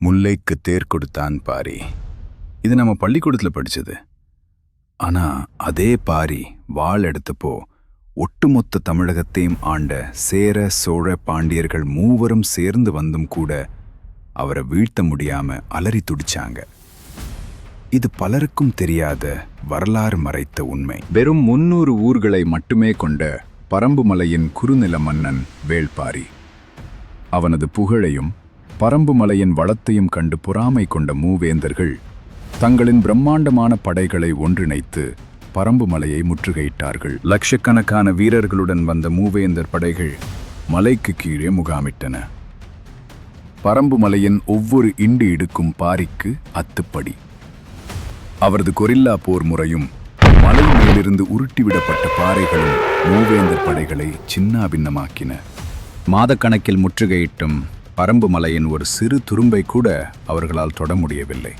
முல்லைக்கு தேர் கொடுத்தான் பாரி. இது நம்ம பள்ளிக்கூடத்துல படிச்சது. ஆனா அதே பாரி வாள் எடுத்தப்போ ஒட்டுமொத்த தமிழகத்தையும் ஆண்ட சேர சோழ பாண்டியர்கள் மூவரும் சேர்ந்து வந்தும் கூட அவரை வீழ்த்த முடியாம அலறி துடிச்சாங்க. இது பலருக்கும் தெரியாத வரலாறு மறைத்த உண்மை. வெறும் 300 ஊர்களை மட்டுமே கொண்ட பரம்புமலையின் குறுநில மன்னன் வேள்பாரி. அவனது புகழையும் பரம்புமலையின் வளத்தையும் கண்டு பொறாமை கொண்ட மூவேந்தர்கள் தங்களின் பிரம்மாண்டமான படைகளை ஒன்றிணைத்து பரம்புமலையை முற்றுகையிட்டார்கள். லட்சக்கணக்கான வீரர்களுடன் வந்த மூவேந்தர் படைகள் மலைக்கு கீழே முகாமிட்டன. பரம்புமலையின் ஒவ்வொரு இண்டு இடுக்கும் பாரிக்கு அத்துப்படி. அவரது கொரில்லா போர் முறையும் மலை மேலிருந்து உருட்டிவிடப்பட்ட பாறைகளும் மூவேந்தர் படைகளை சின்னாபின்னமாக்கின. மாதக்கணக்கில் முற்றுகையிட்டும் பரம்புமலையின் ஒரு சிறு துரும்பை கூட அவர்களால் தொட முடியவில்லை.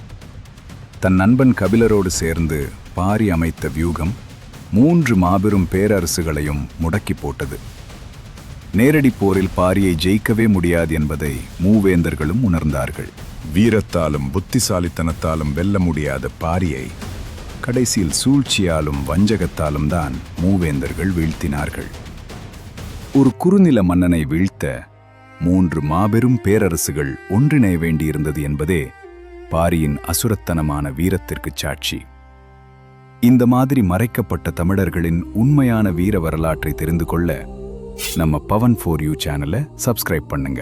தன் நண்பன் கபிலரோடு சேர்ந்து பாரி அமைத்த வியூகம் 3 மாபெரும் பேரரசுகளையும் முடக்கி போட்டது. நேரடி போரில் பாரியை ஜெயிக்கவே முடியாது என்பதை மூவேந்தர்களும் உணர்ந்தார்கள். வீரத்தாலும் புத்திசாலித்தனத்தாலும் வெல்ல முடியாத பாரியை கடைசியில் சூழ்ச்சியாலும் வஞ்சகத்தாலும் தான் மூவேந்தர்கள் வீழ்த்தினார்கள். ஒரு குறுநில மன்னனை வீழ்த்த 3 மாபெரும் பேரரசுகள் ஒன்றிணைய வேண்டியிருந்தது என்பதே பாரியின் அசுரத்தனமான வீரத்திற்குச் சாட்சி. இந்த மாதிரி மறைக்கப்பட்ட தமிழர்களின் உண்மையான வீர வரலாற்றை தெரிந்து கொள்ள நம்ம Pawan4U சேனலை சப்ஸ்கிரைப் பண்ணுங்க.